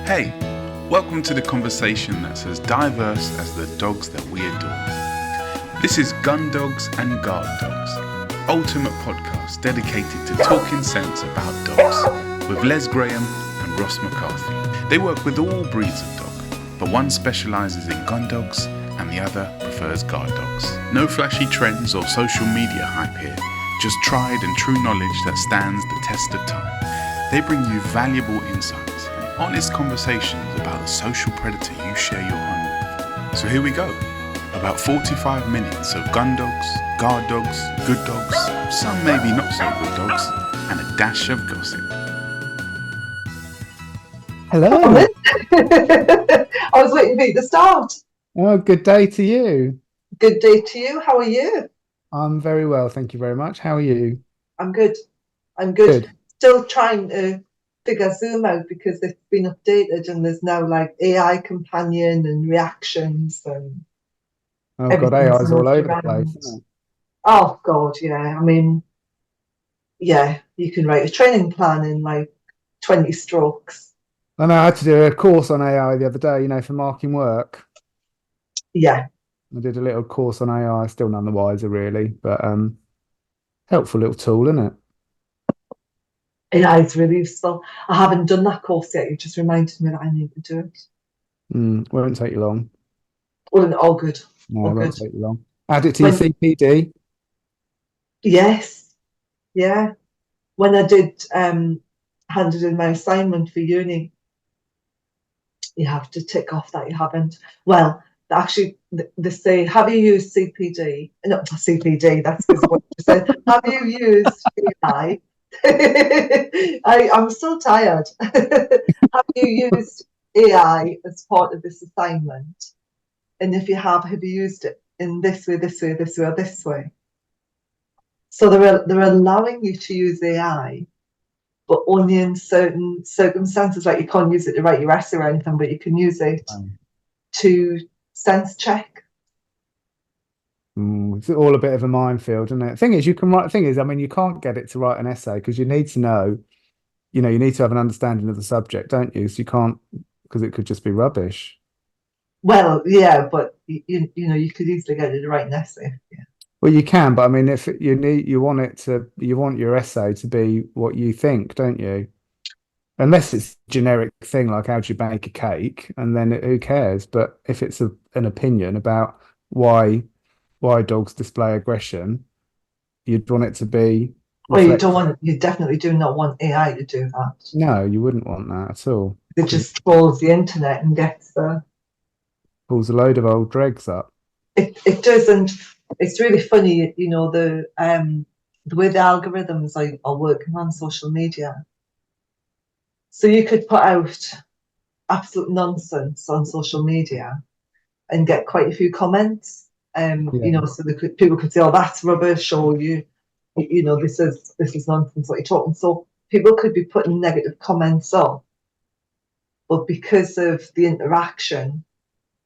Hey, welcome to the conversation that's as diverse as the dogs that we adore. This is Gun Dogs and Guard Dogs, ultimate podcast dedicated to talking sense about dogs with Les Graham and Ross McCarthy. They work with all breeds of dog, but one specialises in gun dogs and the other prefers guard dogs. No flashy trends or social media hype here, just tried and true knowledge that stands the test of time. They bring you valuable insights and honest conversations about the social predator you share your home with. So here we go. About 45 minutes of gun dogs, guard dogs, good dogs, some maybe not so good dogs, and a dash of gossip. Hello. I was waiting for you to start. Oh, good day to you. Good day to you. How are you? I'm very well, thank you very much. How are you? I'm good. Good. Still trying to figure Zoom out because it's been updated and there's now like AI companion and reactions and Oh God, AI is all over the place, isn't it? Oh God, yeah. I mean, yeah, you can write a training plan in like 20 strokes. I know I had to do a course on AI the other day, for marking work. Yeah. I did a little course on AI, still none the wiser really, but helpful little tool, isn't it? AI is really useful. I haven't done that course yet. You just reminded me that I need to do it. Won't take you long. Oh, good. No, it won't take you long. Add it to your CPD. Yes. Yeah. When I did handed in my assignment for uni, you have to tick off that you haven't. Well, actually, they say, have you used CPD? No, CPD, that's what you said. Have you used AI? I'm so tired. Have you used AI as part of this assignment? And if you have you used it in this way, this way, this way, or this way? So they're allowing you to use AI, but only in certain circumstances. Like you can't use it to write your essay or anything, but you can use it to sense check. It's all a bit of a minefield, isn't it? The thing is, you can't get it to write an essay because you need to know, you need to have an understanding of the subject, don't you? So you can't, because it could just be rubbish. Well, yeah, but you could easily get it to write an essay. Yeah. Well, you can, but I mean, if you want your essay to be what you think, don't you? Unless it's a generic thing like how do you bake a cake, and then who cares? But if it's an opinion about why dogs display aggression, you'd want it to be. Well, you definitely do not want AI to do that. No, you wouldn't want that at all. It just trawls the internet and pulls a load of old dregs up. It doesn't. It's really funny, the way the algorithms are working on social media. So you could put out absolute nonsense on social media and get quite a few comments. So people could say, "Oh, that's rubbish," or this is nonsense what you're talking. So people could be putting negative comments up, but because of the interaction,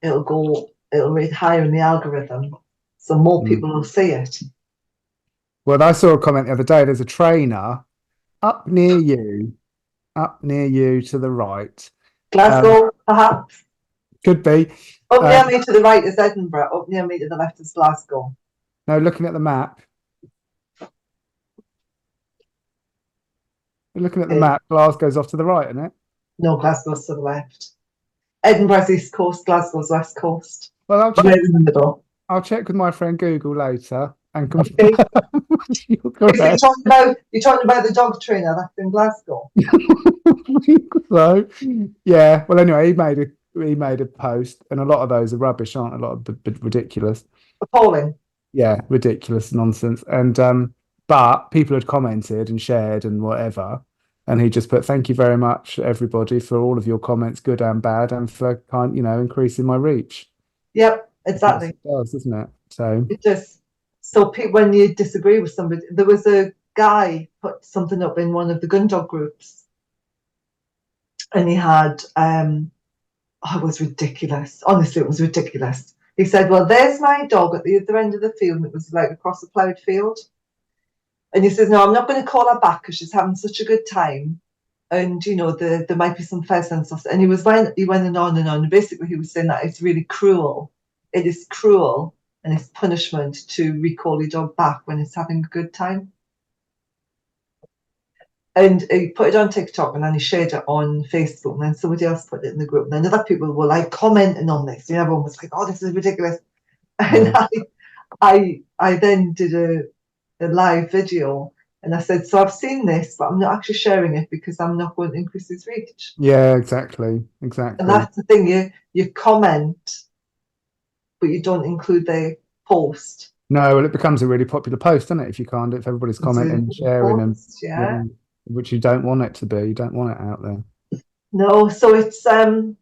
it'll rate higher in the algorithm, so more people will see it. Well, I saw a comment the other day. There's a trainer up near you to the right. Glasgow, perhaps. Could be. Up near me to the right is Edinburgh. Up near me to the left is Glasgow. No, looking at the map. Looking at the map, Glasgow's off to the right, isn't it? No, Glasgow's to the left. Edinburgh's east coast, Glasgow's west coast. Well, in the middle. I'll check with my friend Google later and confirm. Okay. You're talking about the dog trainer that's in Glasgow. So, yeah. Well, anyway, he made a post, and a lot of those are rubbish, aren't a lot of ridiculous, appalling. Yeah, ridiculous nonsense. And but people had commented and shared and whatever, and he just put, "Thank you very much, everybody, for all of your comments, good and bad, and for increasing my reach." Yep, exactly. It does, doesn't it? So it just when you disagree with somebody, there was a guy put something up in one of the gun dog groups, and he had it was ridiculous. Honestly, it was ridiculous. He said, "Well, there's my dog at the other end of the field," and it was like across a ploughed field. And he says, "No, I'm not going to call her back because she's having such a good time. and there might be some pheasants, and he went on and on. And basically, he was saying that it's really cruel. It is cruel, and it's punishment to recall your dog back when it's having a good time. And he put it on TikTok, and then he shared it on Facebook, and then somebody else put it in the group, and then other people were like commenting on this. And everyone was like, "Oh, this is ridiculous!" And I then did a live video, and I said, "So I've seen this, but I'm not actually sharing it because I'm not going to increase his reach." Yeah, exactly. And that's the thing, you comment, but you don't include the post. No, well, it becomes a really popular post, doesn't it? If everybody's commenting and sharing them, yeah, which you don't want it to be. You don't want it out there. No, so it's how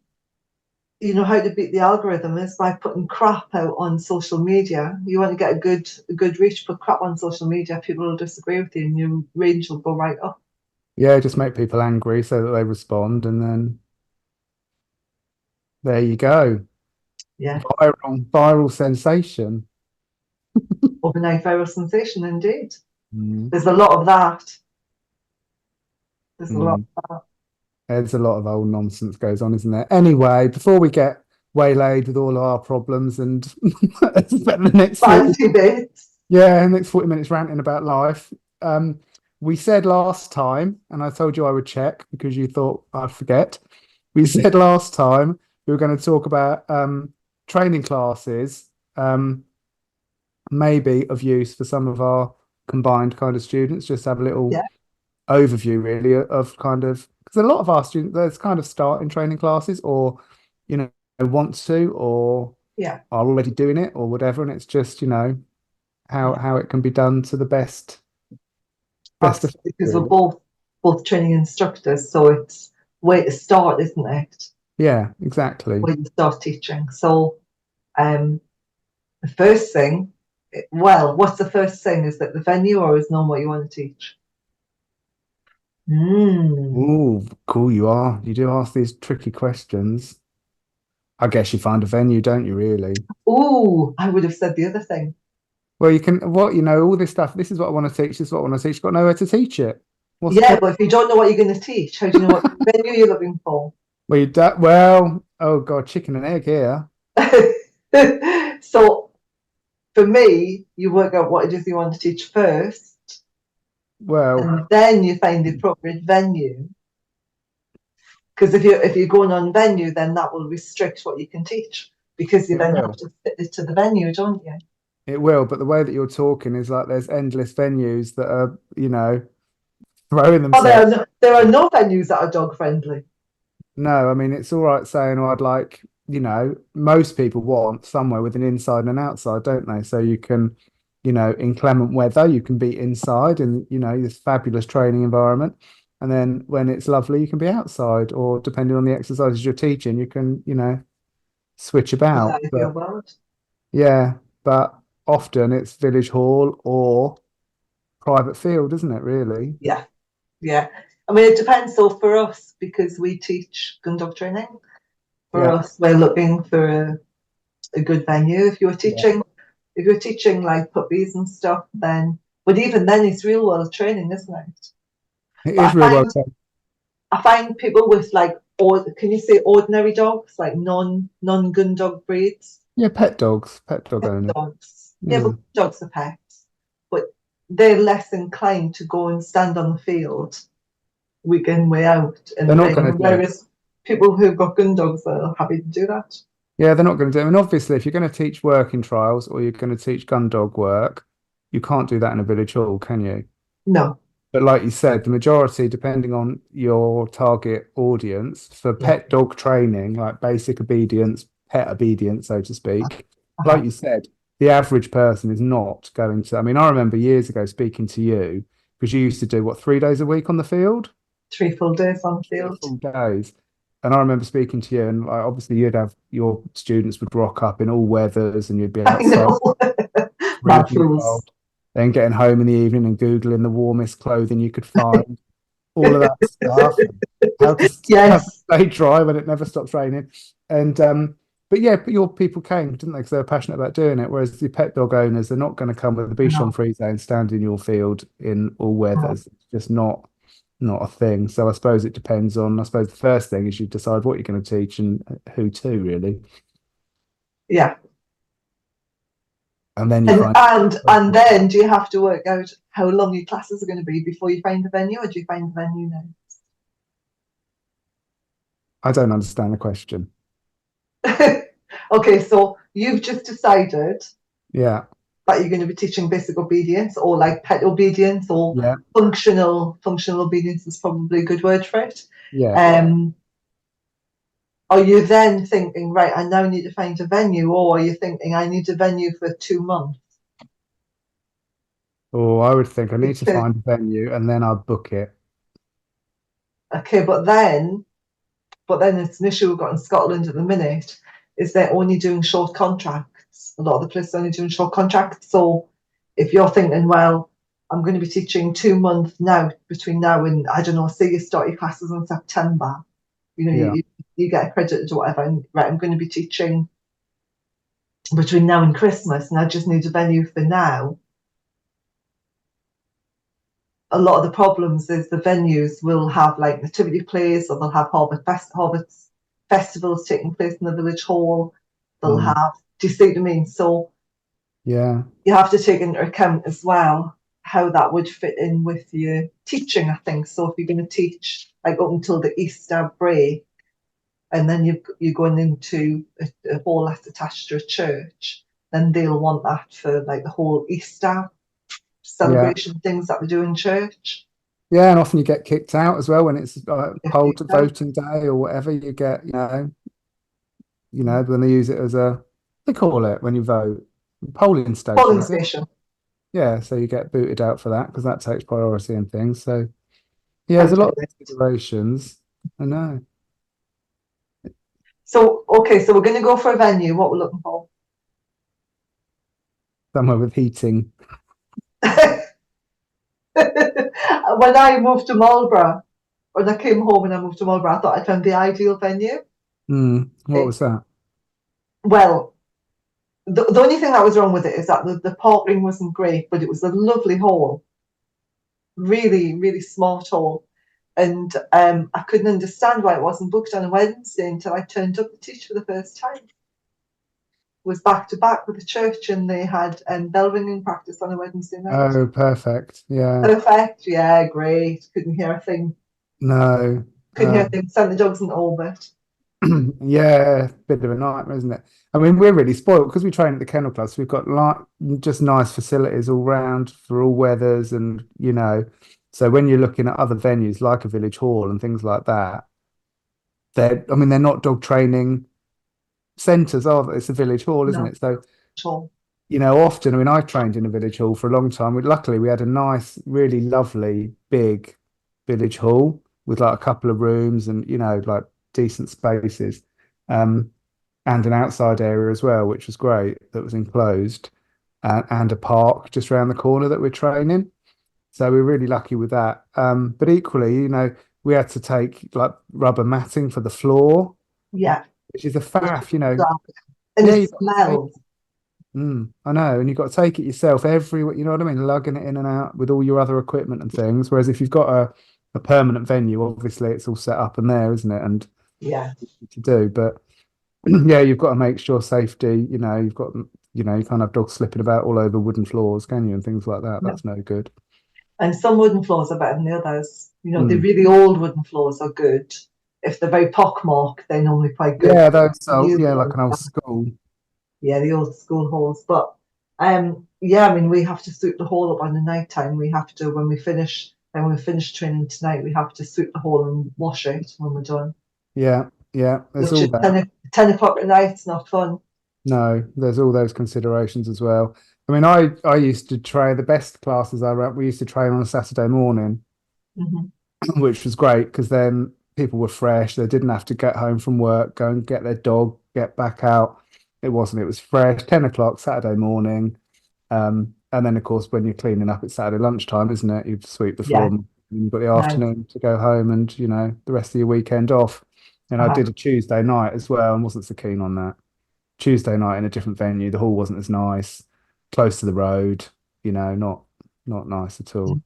to beat the algorithm is by putting crap out on social media. You want to get a good reach, put crap on social media, people will disagree with you and your range will go right up. Yeah, just make people angry so that they respond, and then there you go. Yeah. Viral sensation. Overnight viral sensation, indeed. There's a lot of that. There's a lot of that. There's a lot of old nonsense goes on, isn't there? Anyway, before we get waylaid with all our problems and spend the next 40 minutes ranting about life, we said last time, and I told you I would check because you thought I'd forget. We said last time we were going to talk about training classes, maybe of use for some of our combined kind of students. Just have a little overview, really, of kind of, because a lot of our students, there's kind of start in training classes, or want to, or are already doing it, or whatever, and it's just how it can be done to the best effect, because really. We're both training instructors, so it's way to start, isn't it? Yeah, exactly. Way to start teaching. So the first thing, what's the first thing? Is that the venue, or is known what you want to teach? Ooh, cool. You do ask these tricky questions. I guess you find a venue, don't you, really? Ooh, I would have said the other thing. Well, you can, all this stuff. This is what I want to teach. This is what I want to teach. You've got nowhere to teach it. But if you don't know what you're going to teach, how do you know what venue you're looking for? Well, oh God, chicken and egg here. So for me, you work out what it is you want to teach first. Well, and then you find the appropriate venue. Because if you're going on venue, then that will restrict what you can teach, because you then have to fit it to the venue, don't you? It will, but the way that you're talking is like there's endless venues that are, throwing themselves. Oh, there are no venues that are dog friendly. No, I mean, it's all right saying, I'd like, most people want somewhere with an inside and an outside, don't they? So you can, inclement weather, you can be inside in, this fabulous training environment. And then when it's lovely, you can be outside, or depending on the exercises you're teaching, you can, switch about. But often it's village hall or private field, isn't it, really? Yeah. I mean, it depends. So for us, because we teach gun dog training, for us, we're looking for a good venue. If you're teaching like puppies and stuff, but even then it's real world training, isn't it? It is real world training. I find people with can you say ordinary dogs, like non-gun dog breeds? Yeah, pet dogs, pet dog owners. Dogs. Yeah, but dogs are pets. But they're less inclined to go and stand on the field week in, way out. They're not going to. Whereas people who've got gun dogs are happy to do that. Yeah, they're not going to do it. I mean, obviously, if you're going to teach working trials or you're going to teach gun dog work, you can't do that in a village hall, can you? No. But like you said, the majority, depending on your target audience, for pet dog training, like basic obedience, pet obedience, so to speak, like you said, the average person is not going to. I mean, I remember years ago speaking to you, because you used to do, 3 days a week on the field? 3 full days on the field. 3 full days. And I remember speaking to you, and obviously you'd have your students would rock up in all weathers, and you'd be outside. Mad fools. Then getting home in the evening and Googling the warmest clothing you could find, all of that stuff, how to stay dry when it never stops raining. And but your people came, didn't they? Because they were passionate about doing it. Whereas the pet dog owners, they're not going to come with a Bichon Frise and stand in your field in all weathers. It's just not not a thing. So I suppose it depends on. I suppose the first thing is you decide what you're going to teach and who to, really, Yeah. and then you And find. and then do you have to work out how long your classes are going to be before you find the venue, or do you find the venue I don't understand the question. now? Okay, so you've just decided Yeah, that you're going to be teaching basic obedience, or like pet obedience, or yeah, functional obedience is probably a good word for it. yeah. Um, are you then thinking, right, I now need to find a venue, or are you thinking I need a venue for 2 months? Or I would think I need to Because find a venue and then I'll book it. okay, but then it's an issue we've got in Scotland at the minute, is they're only doing short contracts. A lot of the places are only doing short contracts. So if you're thinking, well, I'm going to be teaching 2 months now, between now and, I don't know, say you start your classes in September, Yeah, you get accredited or whatever, and right, I'm going to be teaching between now and Christmas, and I just need a venue for now. A lot of the problems is the venues will have like nativity plays, or they'll have Hobbit festivals taking place in the village hall. They'll mm, have, do you see what I mean? So yeah, you have to take into account as well how that would fit in with your teaching, I think. So if you're going to teach like up until the Easter break, and then you're going into a hall that's attached to a church, then they'll want that for like the whole Easter yeah, celebration things that we do in church. yeah. And often you get kicked out as well when it's Yeah, poll to voting day or whatever. You get, when they use it as they call it when you vote, polling station, polling is it? station. Yeah, so you get booted out for that because that takes priority and things. So yeah, How there's a lot of brilliant. considerations. I know. So, okay, so we're going to go for a venue, what we're looking for. Somewhere with heating. When I moved to Marlborough, when I came home and I moved to Marlborough, I thought I found the ideal venue. What It, was that? well, the only thing that was wrong with it is that the parking wasn't great, but it was a lovely hall, really, really smart hall. And I couldn't understand why it wasn't booked on a Wednesday until I turned up to teach for the first time. Was back to back with the church, and they had bell ringing practice on a Wednesday night. Oh, perfect. Yeah. Perfect, yeah, great. Couldn't hear a thing. No. Couldn't hear a thing. Sent the dogs in orbit. Yeah, bit of a nightmare, isn't it? I mean, we're really spoiled because we train at the kennel club. So we've got like just nice facilities all round for all weathers, and so when you're looking at other venues like a village hall and things like that, I mean, they're not dog training centres, are they? It's a village hall, isn't No, it? So sure. often, I mean, I trained in a village hall for a long time. Luckily, we had a nice, really lovely, big village hall with like a couple of rooms and, like decent spaces, um, and an outside area as well, which was great, that was enclosed, and a park just around the corner that we're training. So we're really lucky with that. But equally, we had to take like rubber matting for the floor, Yeah. which is a Which is faff. and Yeah, it you've got to take smells. I know, and you've got to take it yourself everywhere, you know what I mean? Lugging it in and out with all your other equipment and things. Whereas if you've got a permanent venue, obviously it's all set up and there, isn't it? And Yeah. to do, but yeah, you've got to make sure safety, you've got, you can't have dogs slipping about all over wooden floors, can you? And things like that. No. That's no good. And some wooden floors are better than the others. The Mm. really old wooden floors are good. If they're very pockmarked, they're normally quite good. Yeah, those are, New yeah, like ones, an old school. yeah, the old school halls. But yeah, I mean, we have to sweep the hall up on the night time. We have to when we finish training tonight, we have to sweep the hall and wash it when we're done. Yeah, yeah, there's Which all is that. 10 o'clock at night. It's not fun. No, there's all those considerations as well. I mean, I used to train the best classes I ran. We used to train on a Saturday morning, Hmm. which was great because then people were fresh. They didn't have to get home from work, go and get their dog, get back out. It wasn't. It was fresh. 10 o'clock Saturday morning. And then of course when you're cleaning up, it's Saturday lunchtime, isn't it? You sweep the floor Yeah, and you've got the nice. afternoon to go home and the rest of your weekend off. And I Uh-huh. did a Tuesday night as well and wasn't so keen on that. Tuesday night in a different venue. The hall wasn't as nice, close to the road, not nice at all.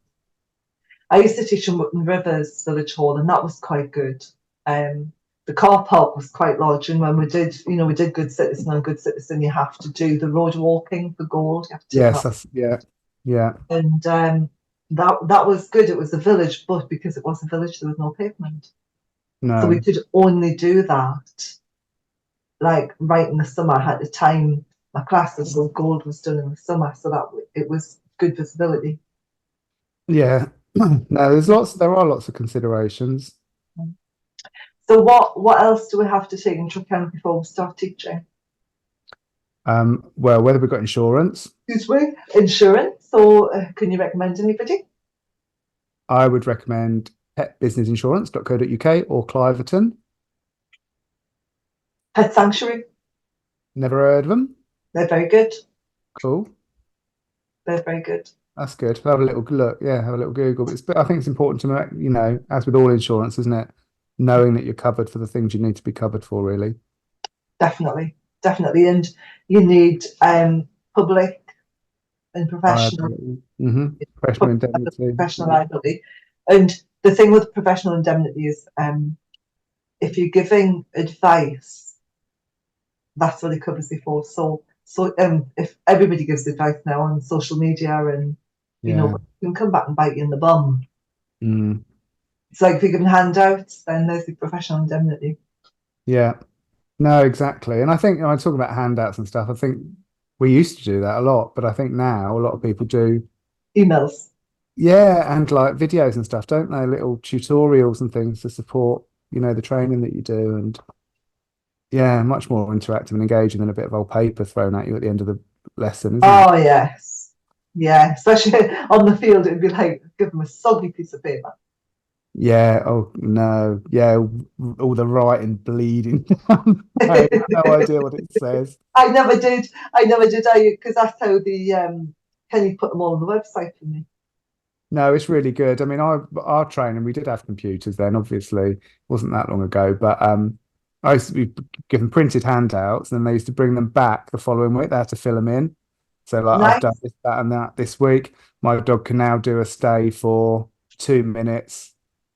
I used to teach in Wootton Rivers Village Hall, and that was quite good. The car park was quite large, and when we did, we did good citizen and good citizen, you have to do the road walking for gold. You have to take Yes, that. yeah. And that was good. It was a village, but because it was a village, there was no pavement. So we No. could only do that like right in the summer. I had to time my classes so gold was done in the summer, so that it was good visibility. Yeah. No, there are lots of considerations. So what else do we have to take into account before we start teaching? Well, whether we've got insurance, Excuse me, insurance. So can you recommend anybody? I would recommend petbusinessinsurance.co.uk or Cliverton. Pet Sanctuary. Never heard of them. They're very good. Cool. They're very good. That's good. Have a little look. Yeah, have a little Google. But I think it's important to, as with all insurance, isn't it? Knowing that you're covered for the things you need to be covered for, really. Definitely. And you need public and professional. Professional indemnity. Professional liability. And the thing with professional indemnity is if you're giving advice, that's what it covers you for. So if everybody gives advice now on social media and you can come back and bite you in the bum. It's like if you're giving handouts, then there's the professional indemnity. Yeah. No, exactly. And I think I'm talking about handouts and stuff. I think we used to do that a lot, but I think now a lot of people do emails. Yeah, and like videos and stuff, don't they? Little tutorials and things to support, the training that you do. And yeah, much more interactive and engaging than a bit of old paper thrown at you at the end of the lesson, isn't it? Oh, yes. Yeah, especially on the field, it'd be like, give them a soggy piece of paper. Yeah, oh no. Yeah, all the writing bleeding down. I have no idea what it says. I never did because that's how the Kenny put them all on the website for me. No, it's really good. I mean, our training, we did have computers then, obviously, it wasn't that long ago, but I used to be given printed handouts, and then they used to bring them back the following week. They had to fill them in. So like Nice. I've done this, that, and that this week. My dog can now do a stay for 2 minutes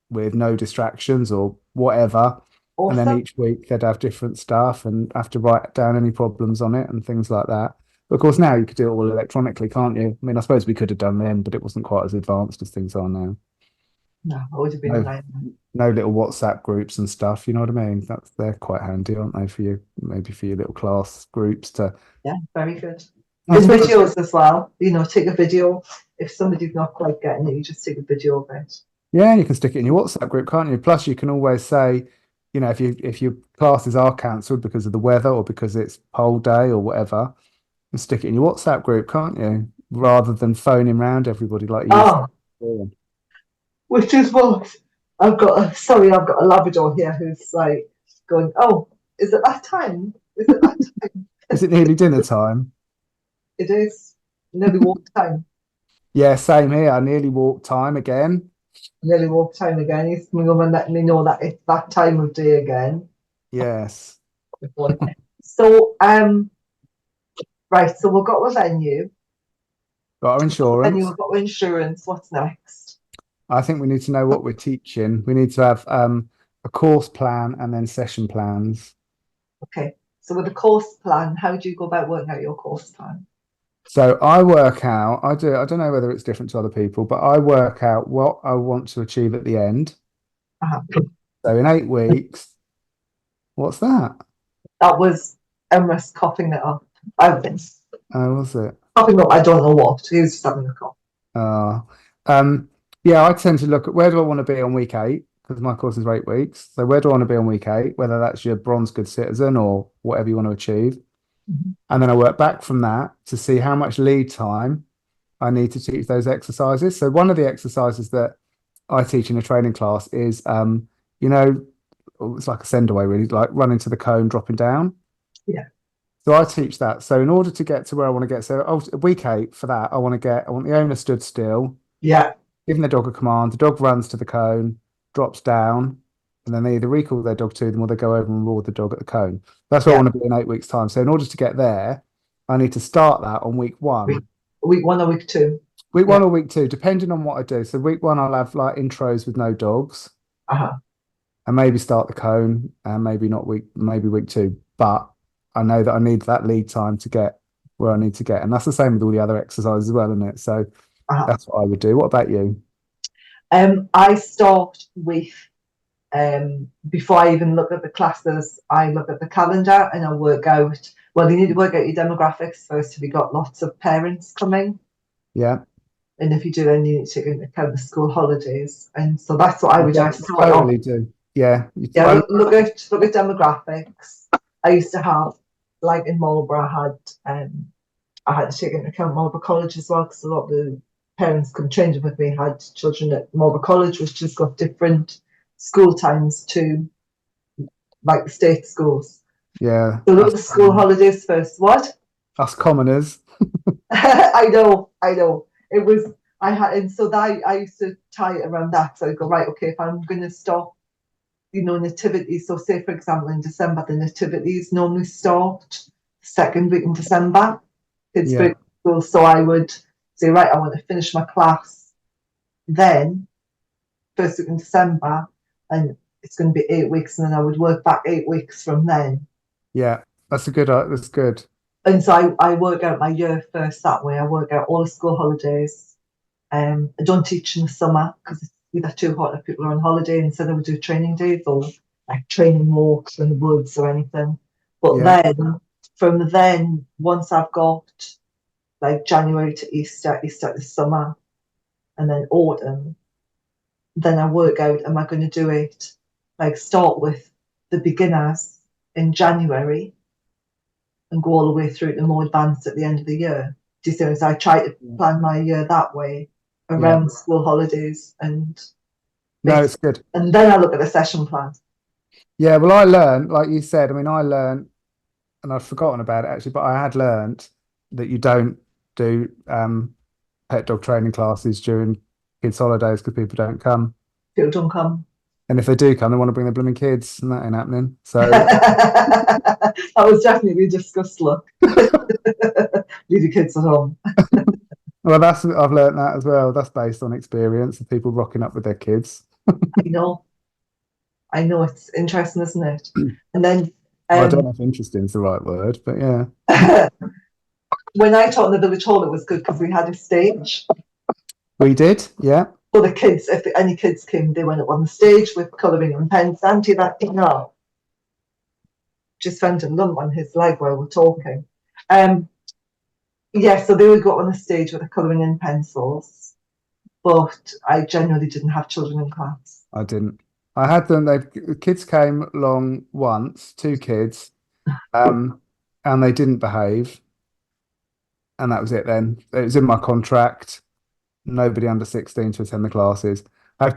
with no distractions or whatever. Awesome. And then each week they'd have different stuff and have to write down any problems on it and things like that. But of course, now you could do it all electronically, can't you? I mean, I suppose we could have done then, but it wasn't quite as advanced as things are now. No, it would have been nice. No little WhatsApp groups and stuff, you know what I mean? They're quite handy, aren't they, for you? Maybe for your little class groups to. Yeah, very good. And videos as well. Take a video. If somebody's not quite getting it, you just take a video of it. Yeah, you can stick it in your WhatsApp group, can't you? Plus, you can always say, if your classes are cancelled because of the weather or because it's poll day or whatever, and stick it in your WhatsApp group, can't you? Rather than phoning around everybody like you used to. Which is what I've got a Labrador here who's like going, oh, is it that time? Is it that time? Is it nearly dinner time? It is. Nearly walk time. Yeah, same here. I nearly walk time again. Nearly walk time again. He's coming over and letting me know that it's that time of day again. Yes. So, right, so we've got a venue. Got our insurance. Venue, we've got our insurance. What's next? I think we need to know what we're teaching. We need to have a course plan and then session plans. Okay. So with a course plan, how do you go about working out your course plan? So I work out, I don't know whether it's different to other people, but I work out what I want to achieve at the end. So in 8 weeks, what's that? That was Emrys coughing it up. I've been. Oh, was it? Coughing up, I don't know what. He was just having a cough. Yeah, I tend to look at where do I want to be on week 8, because my course is 8 weeks. So where do I want to be on week 8, whether that's your bronze good citizen or whatever you want to achieve. And then I work back from that to see how much lead time I need to teach those exercises. So one of the exercises that I teach in a training class is, it's like a send away really, like running to the cone, dropping down. Yeah. So I teach that. So in order to get to where I want to get, so week 8 for that, I want the owner stood still. Yeah. Giving the dog a command, the dog runs to the cone, drops down, and then they either recall their dog to them or they go over and reward the dog at the cone. That's where I want to be in 8 weeks' time. So in order to get there, I need to start that on week 1. Week 1 or week 2? Week one Yeah. or week two, depending on what I do. So week one, I'll have like intros with no dogs, Uh-huh. and maybe start the cone, and maybe week two. But I know that I need that lead time to get where I need to get, and that's the same with all the other exercises as well, isn't it? So Uh-huh. that's what I would do. What about you? I start with before I even look at the classes, I look at the calendar and I work out. Well, you need to work out your demographics first. If you've got lots of parents coming, Yeah, and if you do, then you need to take into account the school holidays. And so that's what I would do. I start off. totally do. Yeah, Yeah, look at demographics. I used to have, like in Marlborough, I had to take into account Marlborough College as well, because a lot of the parents come training with me had children at Marlborough College, which just got different school times to like the state schools. yeah. So look at the school holidays first. What? Us commoners. I know. It was and so that I used to tie it around that. So I go, right, okay, if I'm gonna stop, nativities. So say for example in December the nativities normally start second week in December. Kids Yeah, break school. So I would say, right, I want to finish my class then, first week in December, and it's going to be 8 weeks, and then I would work back 8 weeks from then. yeah. That's a good. That's good. And so I work out my year first that way. I work out all the school holidays. I don't teach in the summer because it's either too hot if people are on holiday, and so I would do training days or like training walks in the woods or anything. But Yeah, then, from then, once I've got like January to Easter, Easter to summer, and then autumn, then I work out, am I going to do it like start with the beginners in January and go all the way through to more advanced at the end of the year? Do you see? So I try to plan my year that way yeah. around school holidays, and No, it's good. and then I look at the session plan. Yeah, well, I learned, like you said, I mean, I learned, and I'd forgotten about it actually, but I had learned that you don't do pet dog training classes during kids' holidays because people don't come. People don't come. And if they do come, they want to bring their blooming kids, and that ain't happening. So, That was definitely discussed. Look, leave your kids at home. well, I've learned that as well. That's based on experience of people rocking up with their kids. I know, it's interesting, isn't it? And then Well, I don't know if interesting is the right word, but yeah. when I taught in the village hall, it was good because we had a stage We did, yeah. for the kids. If any kids came, they went up on the stage with colouring and pens. Auntie, that thing up. Just found a lump on his leg while we're talking. Yeah, so they would go up on the stage with the colouring and pencils, but I generally didn't have children in class. I didn't. I had them. The kids came along once, two kids, and they didn't behave, and that was it. Then it was in my contract. Nobody under 16 to attend the classes.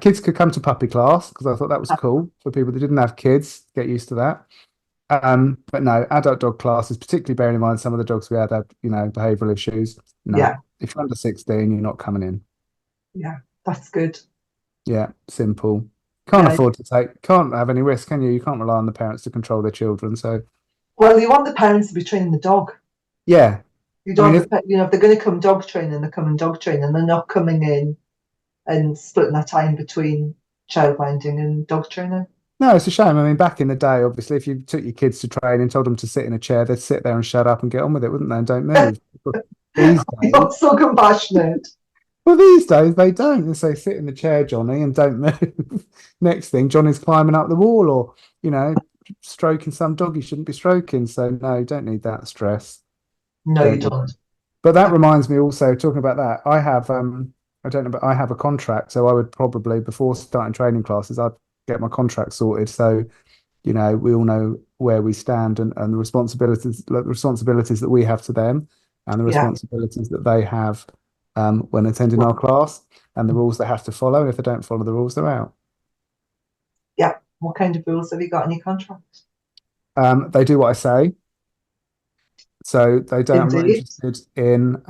Kids could come to puppy class because I thought that was cool for people that didn't have kids. Get used to that. But no, adult dog classes, particularly bearing in mind some of the dogs we had behavioural issues. No, Yeah. If you're under 16, you're not coming in. Yeah, that's good. Yeah, simple. Can't Yeah. afford to can't have any risk, can you? You can't rely on the parents to control their children. So, Well, you want the parents to be training the dog. yeah. You don't, if they're going to come dog training, they're coming dog training. They're not coming in and splitting their time between childminding and dog training. No, it's a shame. I mean, back in the day, obviously, if you took your kids to train and told them to sit in a chair, they'd sit there and shut up and get on with it, wouldn't they? And don't move. But these days, You're so compassionate. well, these days they don't. They say, sit in the chair, Johnny, and don't move. Next thing, Johnny's climbing up the wall or, stroking some dog he shouldn't be stroking. So, no, you don't need that stress. No, you don't. But that reminds me also, talking about that, I have, I don't know, but I have a contract. So I would probably, before starting training classes, I'd get my contract sorted. So, we all know where we stand and the responsibilities that we have to them and the responsibilities that they have when attending our class and the rules they have to follow. And if they don't follow the rules, they're out. Yeah. What kind of rules have you got in your contract? They do what I say. So they don't. I'm not interested in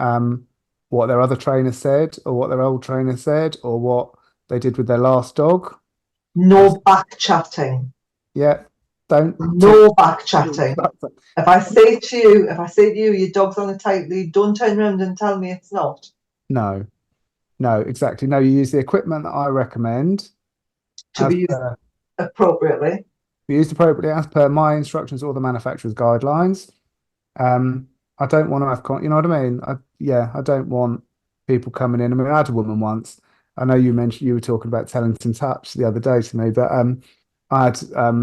what their other trainer said or what their old trainer said or what they did with their last dog. No back chatting. Yeah. No back chatting. If I say to you, your dog's on a tight lead, don't turn around and tell me it's not. No. No, exactly. No, you use the equipment that I recommend to as be used per appropriately. be used appropriately as per my instructions or the manufacturer's guidelines. Um, I don't want to have, you know what I mean? I don't want people coming in. I mean, I had a woman once. I know you mentioned you were talking about Tellington Touch the other day to me, but I had a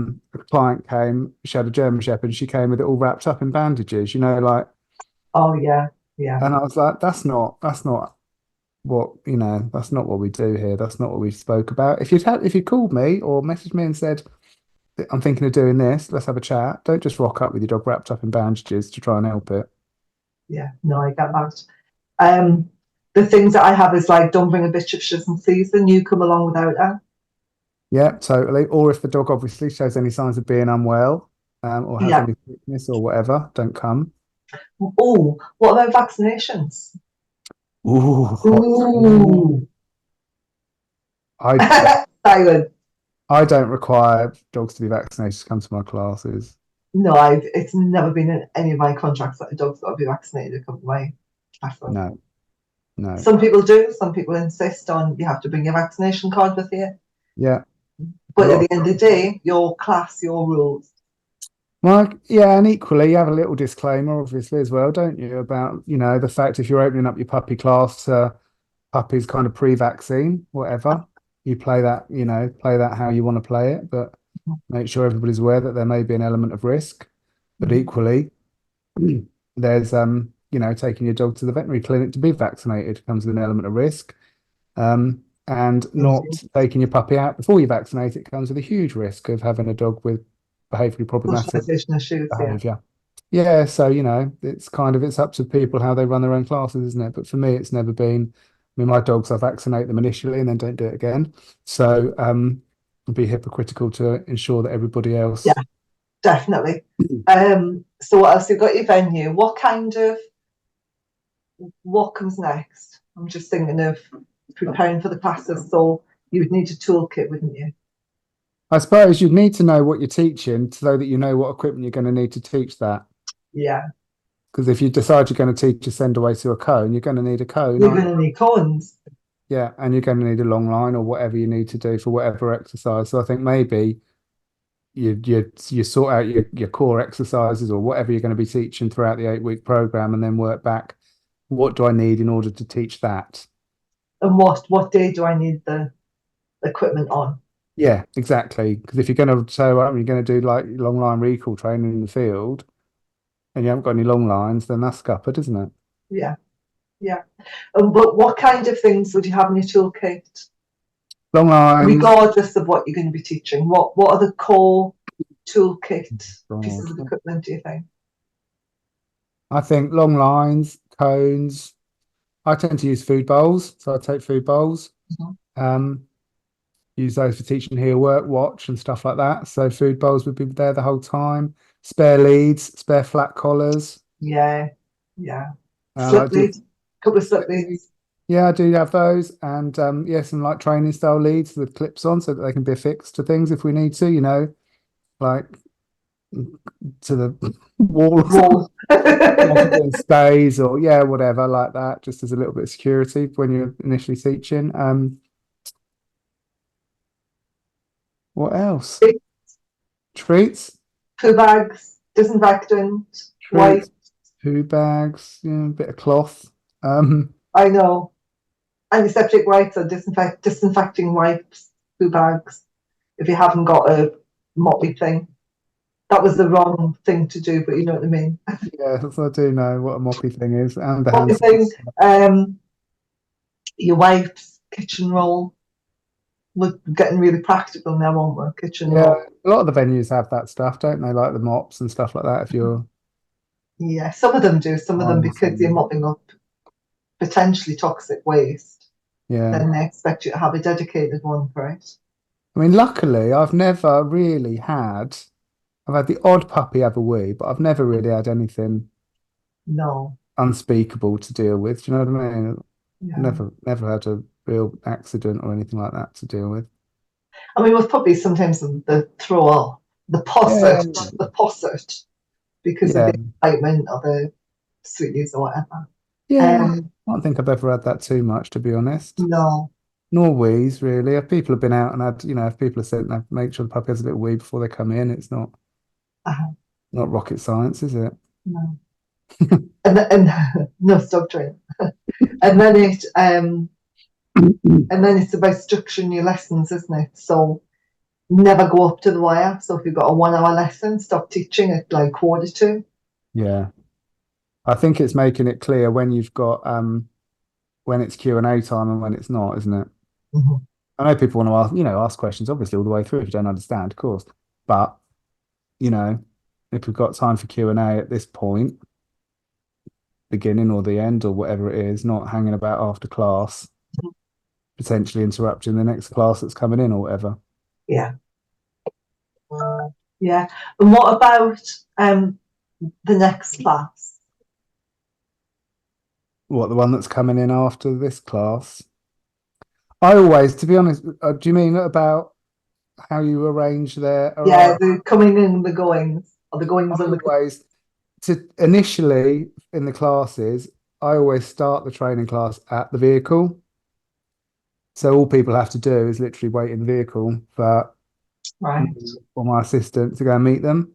client came. She had a German Shepherd. She came with it all wrapped up in bandages. You know, like, Oh yeah, yeah, and I was like, that's not what that's not what we do here. That's not what we spoke about. If you called me or messaged me and said, I'm thinking of doing this, let's have a chat. Don't just rock up with your dog wrapped up in bandages to try and help it. yeah. No, I get that. Um, the things that I have is like, don't bring a bitch if she doesn't season. You come along without her. Yeah, totally. Or if the dog obviously shows any signs of being unwell, or has Yeah. any sickness or whatever, don't come. Oh, what about vaccinations? Ooh, hot. Ooh. I Silent. I don't require dogs to be vaccinated to come to my classes. No, it's never been in any of my contracts that a dog's got to be vaccinated to come to my classes. No, no. Some people do. Some people insist on you have to bring your vaccination card with you. Yeah, a But at lot the of end of the day, your class, your rules. well, yeah, and equally, you have a little disclaimer, obviously, as well, don't you, about the fact if you're opening up your puppy class to puppies kind of pre-vaccine, whatever, you play that how you want to play it, but make sure everybody's aware that there may be an element of risk. But Mhm. equally, there's taking your dog to the veterinary clinic to be vaccinated comes with an element of risk. And not taking your puppy out before you vaccinate it comes with a huge risk of having a dog with behaviorally problematic Socialization issues, yeah. behavior. Yeah, so it's up to people how they run their own classes, isn't it? But for me, it's never been. I mean, my dogs, I vaccinate them initially and then don't do it again. So it'd be hypocritical to ensure that everybody Yeah, else. definitely. So what else? You've got your venue. What comes next? I'm just thinking of preparing for the classes, so you would need a toolkit, wouldn't you? I suppose you'd need to know what you're teaching so that you know what equipment you're going to need to teach that. Yeah. Because if you decide you're going to teach a send away to a cone, you're going to need a cone, You're aren't going you? to need cones. Yeah, and you're going to need a long line or whatever you need to do for whatever exercise. So I think maybe you sort out your core exercises or whatever you're going to be teaching throughout the 8 week program, and then work back. What do I need in order to teach that? And what day do I need the equipment on? Yeah, exactly. Because if you're going to you're going to do like long line recall training in the field, and you haven't got any long lines, then that's scuppered, isn't it? Yeah, yeah. But what kind of things would you have in your toolkit, Long lines. regardless of what you're going to be teaching? What are the core toolkit God. pieces of equipment, do you think? I think long lines, cones. I tend to use food bowls, so I take food bowls. Mhm. Um, use those for teaching heel work, watch, and stuff like that. So food bowls would be there the whole time. Spare leads, spare flat collars. Yeah, yeah. I Slip like to leads, couple of slip leads. Yeah, I do have those, and some like training style leads with clips on, so that they can be affixed to things if we need to. Like to the wall or something. Wall. Possibly stays or yeah, whatever like that, just as a little bit of security when you're initially teaching. What else? Treats, Poo bags, disinfectant, treats, wipe. poo bags, a bit of cloth. Um, I know. Antiseptic wipes or disinfecting wipes, poo bags. If you haven't got a moppy thing, that was the wrong thing to do, but you know what I mean. yeah, so I do know what a moppy thing is, and the hand Moppy thing, sanitizer. your wipes, kitchen roll. We're getting really practical now, aren't we? Kitchen Yeah, roll. a lot of the venues have that stuff, don't they? Like the mops and stuff like that. If you're Yeah, some of them do. Some of them buying because you're some, mopping up potentially toxic waste. yeah. Then they expect you to have a dedicated one for it. I mean, luckily, I've never really had. I've had the odd puppy have a wee, but I've never really had anything No. unspeakable to deal with. Do you know what I mean? Yeah. Never had a real accident or anything like that to deal with. I mean, with puppies, sometimes the throw up, Yeah, the posset, because of yeah, the excitement or the sweeties or whatever. Yeah, Um, I don't think I've ever had that too much, to be honest. no, Nor wheeze, really. If people have been out and had, if people have said, make sure the puppy has a little wee before they come in, it's uh, not rocket science, is it? no, and no stop training. And then it's about structuring your lessons, isn't it? So never go up to the wire. So if you've got a 1 hour lesson, stop teaching at like 1:45. Yeah. I think it's making it clear when you've got when it's Q&A time and when it's not, isn't it? Mm-hmm. I know people want to ask questions, obviously, all the way through if you don't understand, of course. But, you know, if we've got time for Q&A at this point, beginning or the end or whatever it is, not hanging about after class, potentially interrupting the next class that's coming in or whatever. Yeah. Yeah. And what about the next class? What, the one that's coming in after this class? I always, to be honest, do you mean about how you arrange their Yeah, arrival? the coming in, the goings, or the goings I and the always, to initially in the classes, I always start the training class at the vehicle. So all people have to do is literally wait in the vehicle for right. me or my assistant to go and meet them.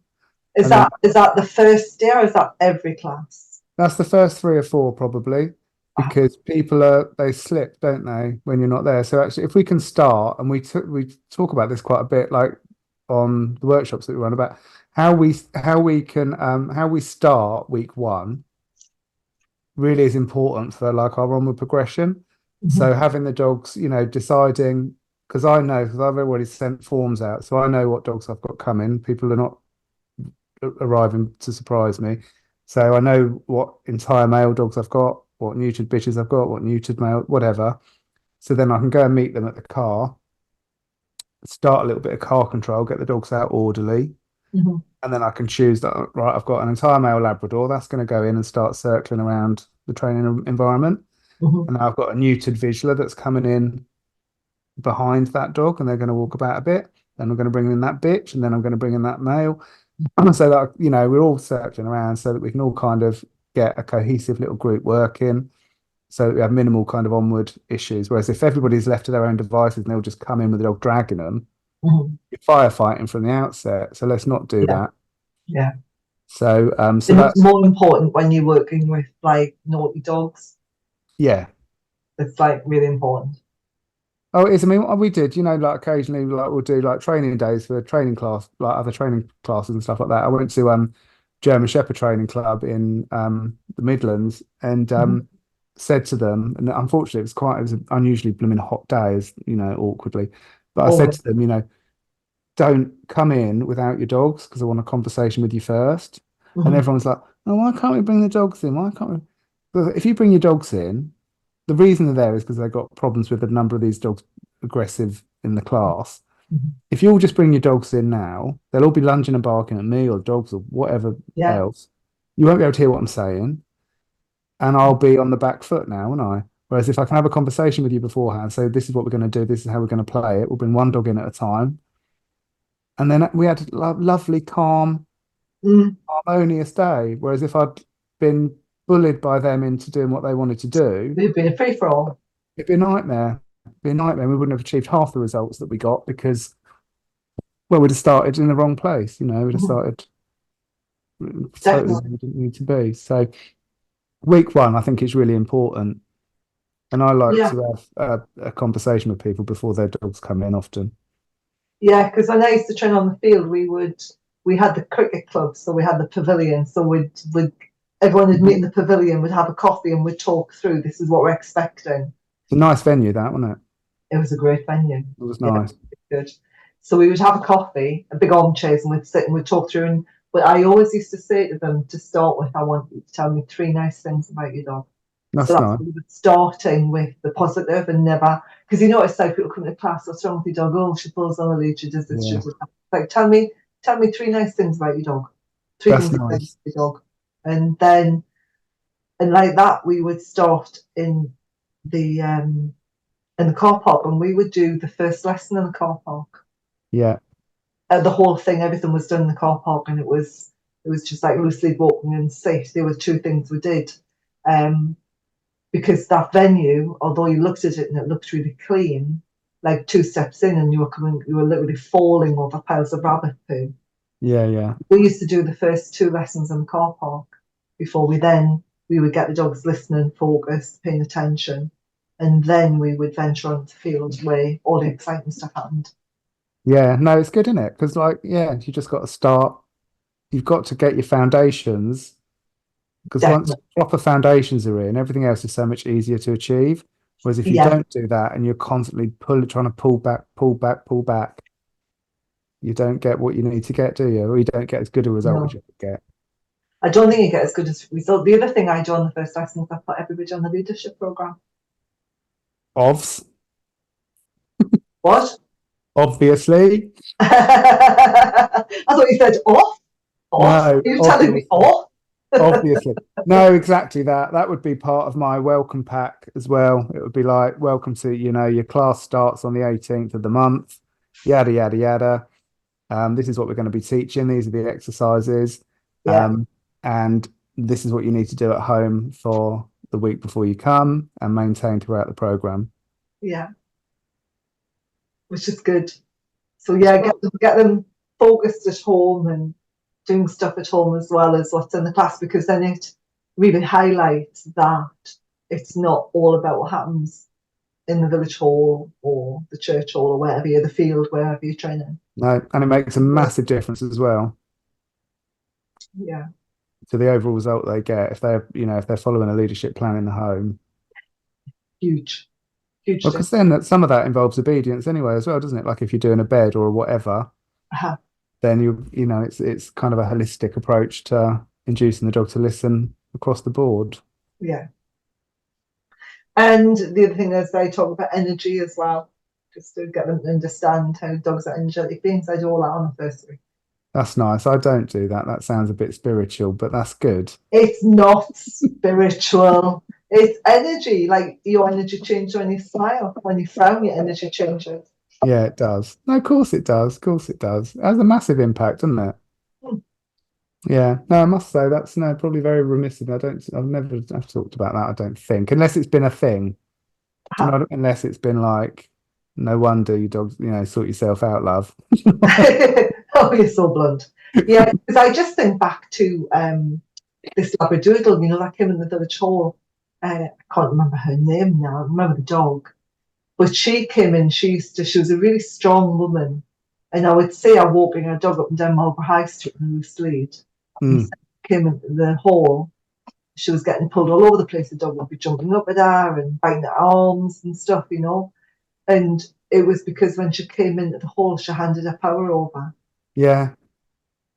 Is And then that the first day or is that every class? that's the first 3 or 4 probably, Ah, because they slip, don't they, when you're not there. So actually, if we can start, and we talk about this quite a bit, like on the workshops that we run about how we start week one really is important for like our onward progression. mhm. So having the dogs, deciding, because I know, because I've already sent forms out, so I know what dogs I've got coming. People are not arriving to surprise me. So I know what entire male dogs I've got, what neutered bitches I've got, what neutered male, whatever. So then I can go and meet them at the car, start a little bit of car control, get the dogs out orderly, Mhm. and then I can choose that, right, I've got an entire male Labrador that's going to go in and start circling around the training environment. Mhm. And now I've got a neutered visualer that's coming in behind that dog and they're going to walk about a bit. Then I'm going to bring in that bitch and then I'm going to bring in that male. So that, we're all circling around so that we can all kind of get a cohesive little group working so that we have minimal kind of onward issues. Whereas if everybody's left to their own devices and they'll just come in with the dog dragging them, Mhm. you're firefighting from the outset. So let's not do Yeah, that. yeah. So And that's, more important when you're working with like naughty dogs. yeah. It's like really important. Oh, it is. I mean, we did, like occasionally, like we'll do like training days for training class, like other training classes and stuff like that. I went to German Shepherd Training Club in the Midlands and Mhm. said to them, and unfortunately it was an unusually blooming hot day, as awkwardly, but I said Always. to them, don't come in without your dogs because I want a conversation with you first. And Mhm. everyone's like, oh, why can't we bring the dogs in? Why can't we? But if you bring your dogs in, the reason they're there is because they've got problems with a number of these dogs aggressive in the class. Mhm. If you all just bring your dogs in now, they'll all be lunging and barking at me or dogs or whatever Yeah. else. You won't be able to hear what I'm saying, and I'll be on the back foot now, won't I? Whereas if I can have a conversation with you beforehand, say this is what we're going to do, this is how we're going to play it. We'll bring one dog in at a time, and then we had a lovely, calm, Mm. harmonious day. Whereas if I'd been bullied by them into doing what they wanted to do, We've been a free for all. it'd be a nightmare. It'd be a nightmare. We wouldn't have achieved half the results that we got because, well, we'd have started in the wrong place. We'd have Mhm. started totally Definitely. where we didn't need to be. So week one, I think is really important. And I like Yeah. to have a conversation with people before their dogs come in often. Yeah, because when I used to train on the field, we had the cricket club, so we had the pavilion. So we'd everyone would meet in the pavilion, would have a coffee, and we'd talk through. This is what we're expecting. It's a nice venue, that, wasn't it? It was a great venue. It was Yeah, nice. good. So we would have a coffee, a big armchairs, and we'd sit and we'd talk through. And but I always used to say to them to start with, I want you to tell me 3 nice things about your dog. So That's that's nice. what we were starting with the positive and never, because it's like people come to class, what's wrong with your dog? Oh, she pulls on the lead, she does this, she Yeah, does that. Like, tell me 3 nice things about your dog. Three that's things about nice. your dog. And then, and like that, we would start in the car park, and we would do the first lesson in the car park. Yeah, The whole thing, everything was done in the car park, and it was just like loosely walking and safe. There were 2 things we did. Um, because that venue, although you looked at it and it looked really clean, like 2 steps in and you were literally falling over piles of rabbit poo. Yeah. We used to do the first 2 lessons in the car park before we would get the dogs listening, focused, paying attention, and then we would venture onto the field where all the exciting stuff happened. Yeah, no, it's good, isn't it? Because you just got to start. You've got to get your foundations, because once Definitely. proper foundations are in, everything else is so much easier to achieve. Whereas if you Yeah, don't do that and you're constantly trying to pull back, you don't get what you need to get, do you? Or you don't get as good a result as no. you could get. I don't think you get as good as we thought. The other thing I do on the first lesson is I put everybody on the leadership program. Ovs, What? obviously. I thought you said off. Off? No, Are you telling me obviously. off? Obviously. No, exactly that. That would be part of my welcome pack as well. It would be like, welcome to, your class starts on the 18th of the month, yada, yada, yada. This is what we're going to be teaching. These are the exercises. Yeah, And this is what you need to do at home for the week before you come and maintain throughout the program. yeah, which is good. So yeah, get them focused at home and doing stuff at home as well as what's in the class, because then it really highlights that it's not all about what happens in the village hall or the church hall or wherever you're, the field, wherever you're training. No, and it makes a massive difference as well Yeah, to the overall result they get if they're following a leadership plan in the home. huge, huge Well, difference. because then some of that involves obedience anyway as well, doesn't it? Like if you're doing a bed or whatever, Uh-huh. then it's kind of a holistic approach to inducing the dog to listen across the board. Yeah. And the other thing is they talk about energy as well, just to get them to understand how dogs are energetic beings. I do all that on the first week. That's nice. I don't do that. That sounds a bit spiritual, but that's good. It's not spiritual. It's energy. Like your energy changes when you smile. When you frown, your energy changes. Yeah, it does. No, of course it does. Of course it does. It has a massive impact, doesn't it? Hmm. Yeah. No, I must say that's probably very remiss of me. I've never I've talked about that, I don't think, unless it's been a thing. Do you know, unless it's been like, no wonder you dogs, sort yourself out, love. Oh, you're so blunt. Yeah, because I just think back to this Labradoodle, that came in the village hall. I can't remember her name now. I remember the dog. But she came in, she was a really strong woman. And I would see her walking her dog up and down Marlborough High Street in a loose lead. And Mm, came into the hall. She was getting pulled all over the place. The dog would be jumping up at her and biting her arms and stuff. And it was because when she came into the hall, she handed her power over. yeah,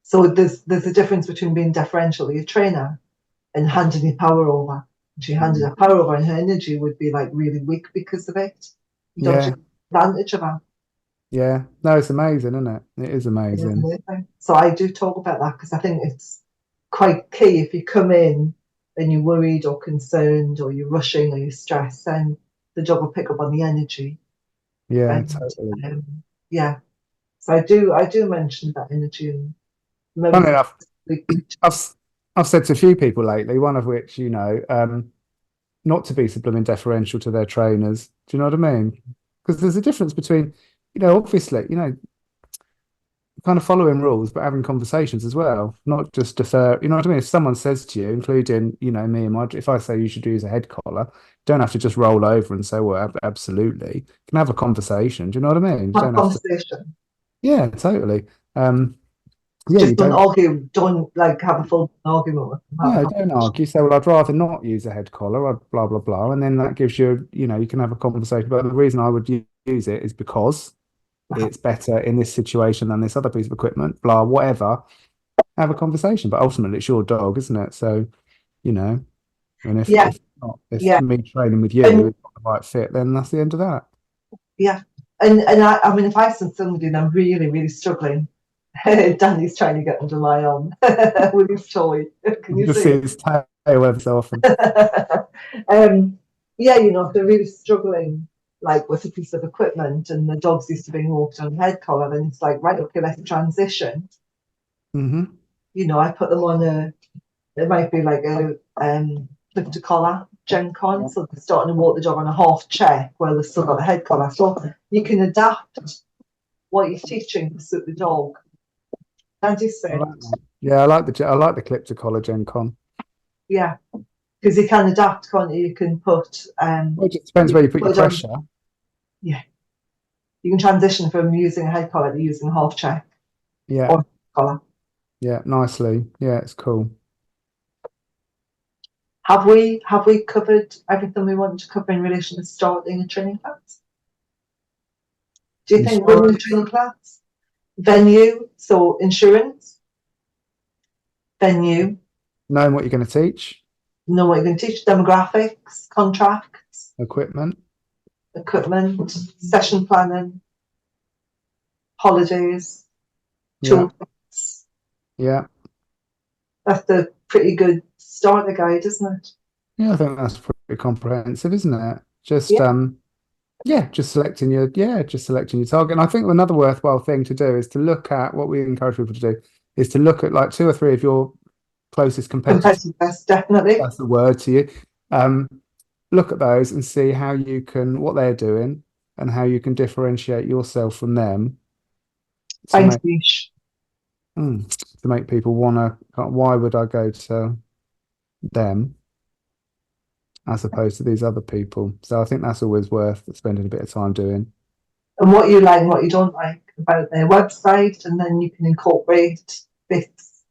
So there's a difference between being deferential to your trainer and handing your power over. She handed her power over and her energy would be like really weak because of it. Don't yeah, take advantage of her. yeah. No, it's amazing, isn't it? It is amazing. So I do talk about that because I think it's quite key. If you come in and you're worried or concerned or you're rushing or you're stressed, then the dog will pick up on the energy. Yeah, And totally. yeah, so I do mention that energy and maybe Funny enough, we I've I've said to a few people lately, one of which, not to be subliminally deferential to their trainers. Do you know what I mean? Because there's a difference between, obviously, kind of following rules, but having conversations as well, not just defer. You know what I mean? If someone says to you, including, me and if I say you should use a head collar, don't have to just roll over and say, well, absolutely. You can have a conversation. Do you know what I mean? You have a don't have to. conversation. Yeah, totally. Yeah, you Just don't don't. argue. Don't like have a full argument with them. Have a No, don't conversation. argue. Say, well, I'd rather not use a head collar, blah, blah, blah. And then that gives you, you can have a conversation. But the reason I would use it is because it's better in this situation than this other piece of equipment, blah, whatever. Have a conversation. But ultimately, it's your dog, isn't it? So, and if Yeah, if yeah, me training with you and is not the right fit, then that's the end of that. yeah, and I mean, if I send somebody and I'm really, really struggling, Danny's trying to get under my arm with his toy. Can You you just see see it? its tail ever so often. Yeah, if they're really struggling, like with a piece of equipment, and the dog's used to being walked on a head collar, then it's like, right, okay, let's transition. Hmm. I put them on it might be like a clip to collar, Gen Con, so they're starting to walk the dog on a half check while they've still got the head collar. So you can adapt what you're teaching to suit the dog. And you I say, like that. Yeah, I like the clip to collar Gen Con. yeah, because you can adapt, can't you? You can put Well, it just depends where you put your pressure. Yeah, you can transition from using a head collar to using a half check. Yeah, or collar. Yeah, nicely. Yeah, it's cool. Have we covered everything we want to cover in relation to starting a training class? Do you think running a training class? Venue, so insurance, venue, Knowing what you're going to teach, know what you're going to teach, demographics, contracts, equipment, session planning, holidays, yeah, toolkits. yeah, That's a pretty good starter guide, isn't it? yeah. I think that's pretty comprehensive, isn't it? Just Yeah. just selecting your target. And I think another worthwhile thing to do is to look at what we encourage people to do is to look at like 2 or 3 of your closest competitors. Competitiveness, definitely. That's the word to you. Look at those and see how you can what they're doing and how you can differentiate yourself from them Find niche. to make people want to. Why would I go to them as opposed to these other people? So I think that's always worth spending a bit of time doing. And what you like and what you don't like about their website, and then you can incorporate bits.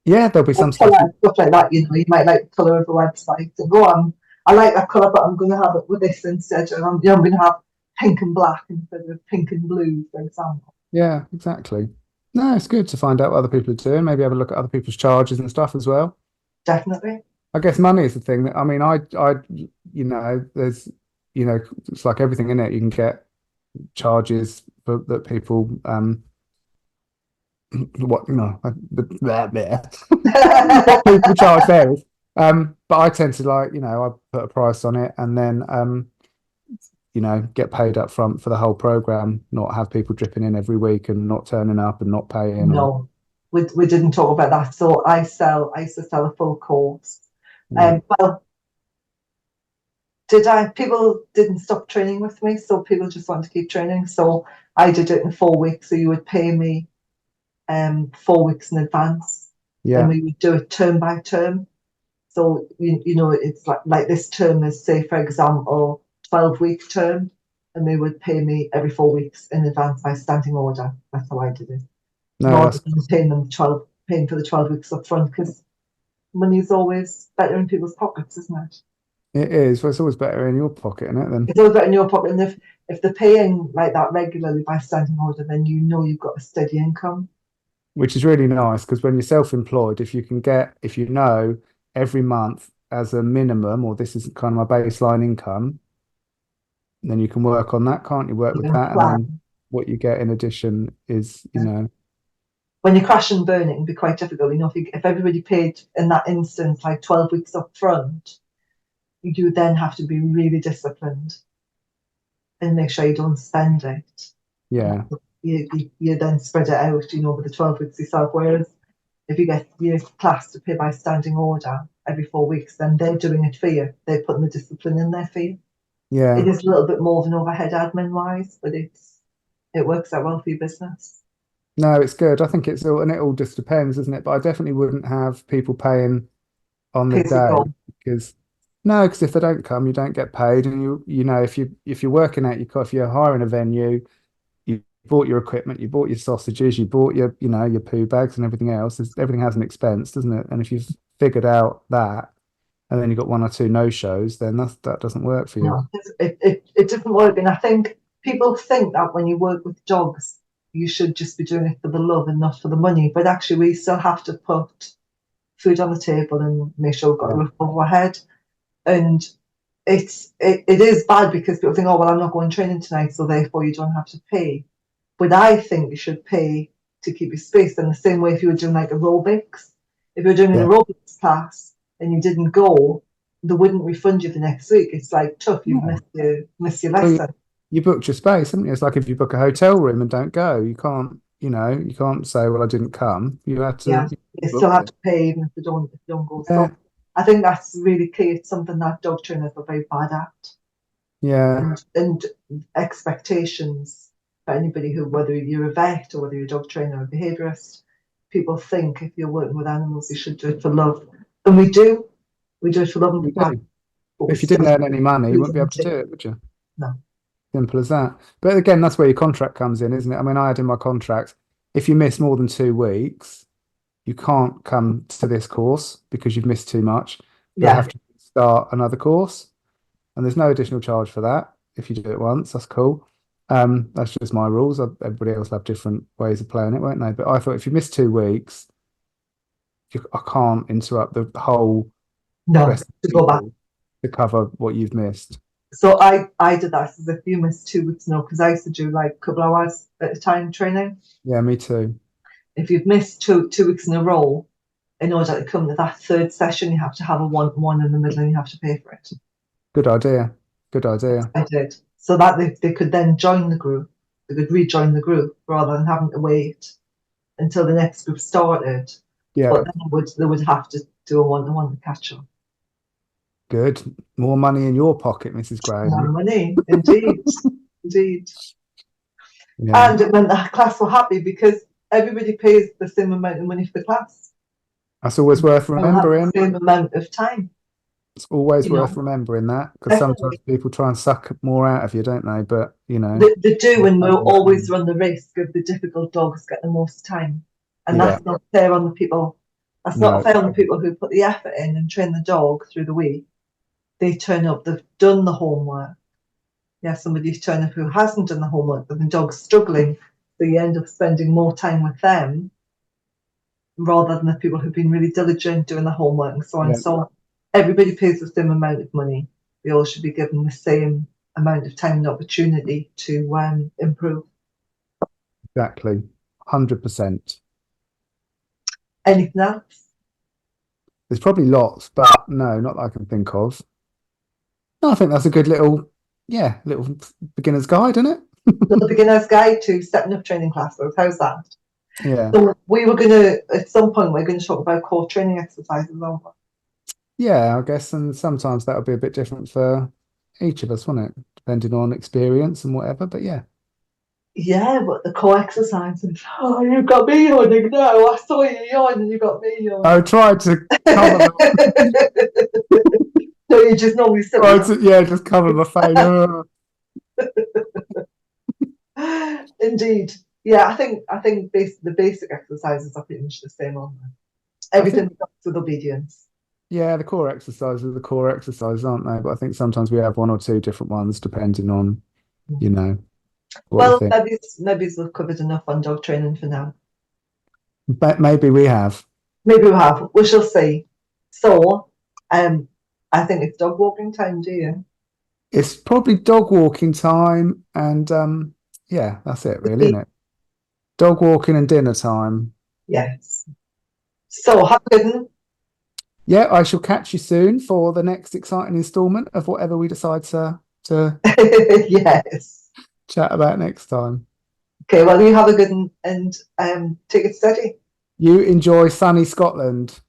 Yeah, there'll be some stuff like that. You know, you might like the colour of the website and go, I like that colour, but I'm going to have it with this instead. And I'm going to have pink and black instead of pink and blue, for example. Yeah, exactly. No, it's good to find out what other people are doing. Maybe have a look at other people's charges and stuff as well. Definitely. I guess money is the thing that, I mean, there's, it's like everything in it. You can get charges that people, what people charge varies. But I tend to I put a price on it and then, get paid up front for the whole program, not have people dripping in every week and not turning up and not paying. No, we didn't talk about that. So I used to sell a full course. Yeah. Well, people didn't stop training with me, so people just want to keep training. So I did it in 4 weeks. So you would pay me 4 weeks in advance. Yeah. And we would do it term by term. So it's like this term is, say, for example, 12-week term, and they would pay me every 4 weeks in advance by standing order. That's how I did it. No, rather than paying for the 12 weeks up front, because money's always better in people's pockets, isn't it? It is. Well, it's always better in your pocket, isn't it? Then it's always better in your pocket, and if they're paying like that regularly by standing order, then you've got a steady income. Which is really nice, because when you're self-employed, if you know every month as a minimum, or this is kind of my baseline income, then you can work on that, can't you? Work with that, and then what you get in addition is, When you crash and burn, it can be quite difficult. If everybody paid in that instance like 12 weeks up front, you do then have to be really disciplined and make sure you don't spend it. Yeah. You then spread it out, over the 12 weeks yourself. Whereas if you get your class to pay by standing order every 4 weeks, then they're doing it for you. They're putting the discipline in there for you. Yeah. It is a little bit more of an overhead admin wise, but it works out well for your business. No, it's good. I think it all just depends, isn't it? But I definitely wouldn't have people paying on the day because if they don't come, you don't get paid. And if you're working out if you're hiring a venue, you bought your equipment, you bought your sausages, you bought your your poo bags and everything else. Everything has an expense, doesn't it? And if you've figured out that, and then you've got 1 or 2 no-shows, then that doesn't work for you. No, it doesn't work. And I think people think that when you work with dogs, you should just be doing it for the love and not for the money. But actually, we still have to put food on the table and make sure we've got a roof over our head. And it is bad because people think, oh, well, I'm not going training tonight, so therefore you don't have to pay. But I think you should pay to keep your space. In the same way, if you were doing like aerobics, if you were doing an aerobics class and you didn't go, they wouldn't refund you the next week. It's like tough. You've missed your lesson. Well, you booked your space, haven't you? It's like if you book a hotel room and don't go, you can't say, well, I didn't come. You have to. Yeah, you still have to pay even if you don't go. Yeah. I think that's really key. It's something that dog trainers are very bad at. Yeah. And expectations for anybody who, whether you're a vet or whether you're a dog trainer or a behaviourist, people think if you're working with animals, you should do it for love. And we do. We do it for love and You for passion. do. If you didn't earn any money, you wouldn't be able to do it, would you? No. Simple as that. But again, that's where your contract comes in, isn't it? I mean, I had in my contract, if you miss more than 2 weeks, you can't come to this course because you've missed too much. You'll have to start another course, and there's no additional charge for that if you do it once. That's cool. That's just my rules. Everybody else will have different ways of playing it, won't they? But I thought if you miss 2 weeks, I can't interrupt the whole rest of the to go back to cover what you've missed. So I did that as if you missed 2 weeks now, because I used to do like a couple hours at a time training. Yeah, me too. If you've missed two weeks in a row, in order to come to that third session, you have to have a one in the middle and you have to pay for it. Good idea. Good idea. I did. So that they could then join the group. They could rejoin the group rather than having to wait until the next group started. Yeah. But then they would have to do a one-to-one to catch up. Good. More money in your pocket, Mrs. Graham. More money, indeed. Indeed. Yeah. And it meant the class were happy because everybody pays the same amount of money for the class. That's always worth remembering. The same amount of time. It's always worth remembering that, because sometimes people try and suck more out of you, don't they? But, you know. They do, and we'll always run the risk of the difficult dogs get the most time. And that's not fair on the people. That's not fair on the people who put the effort in and train the dog through the week. They turn up, they've done the homework. Yeah, somebody's turn up who hasn't done the homework, but the dog's struggling. So you end up spending more time with them rather than the people who've been really diligent doing the homework and so on and so on. Everybody pays the same amount of money. They all should be given the same amount of time and opportunity to improve. Exactly. 100%. Anything else? There's probably lots, but no, not that I can think of. No, I think that's a good little beginner's guide, isn't it? Little beginner's guide to setting up training classes. How's that? Yeah. So we were going to, at some point, we're going to talk about core training exercises, aren't we? Yeah, I guess, and sometimes that'll be a bit different for each of us, won't it? Depending on experience and whatever, but yeah. Yeah, but the core exercises, you got me yawning now. I saw you yawn and you got me yawning. I tried to cover No, you just normally sit just cover my face. Indeed. Yeah, I think the basic exercises are pretty much the same, aren't they? Everything starts with obedience. Yeah, the core exercises are the core exercises, aren't they? But I think sometimes we have one or two different ones depending on, you know. Well, maybe we've covered enough on dog training for now. But maybe we have. Maybe we have. We shall see. So, I think it's dog walking time, do you? It's probably dog walking time, and that's it, really, isn't it? Dog walking and dinner time. Yes. So, have a good one. Yeah, I shall catch you soon for the next exciting instalment of whatever we decide to yes. chat about next time. Okay, well, you have a good one and take it steady. You enjoy sunny Scotland.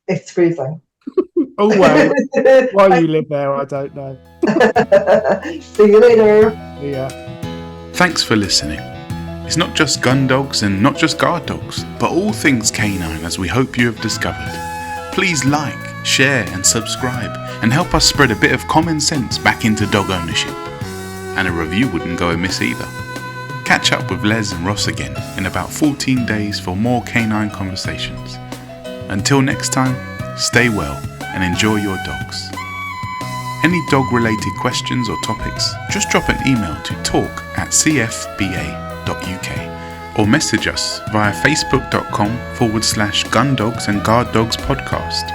It's freezing. Oh, well. Why you live there, I don't know. See you later. Yeah. Thanks for listening. It's not just gun dogs and not just guard dogs, but all things canine, as we hope you have discovered. Please like, share and subscribe and help us spread a bit of common sense back into dog ownership. And a review wouldn't go amiss either. Catch up with Lez and Ross again in about 14 days for more canine conversations. Until next time, stay well and enjoy your dogs. Any dog related questions or topics, just drop an email to talk@cfba.uk or message us via facebook.com/gundogs and guard dogs podcast.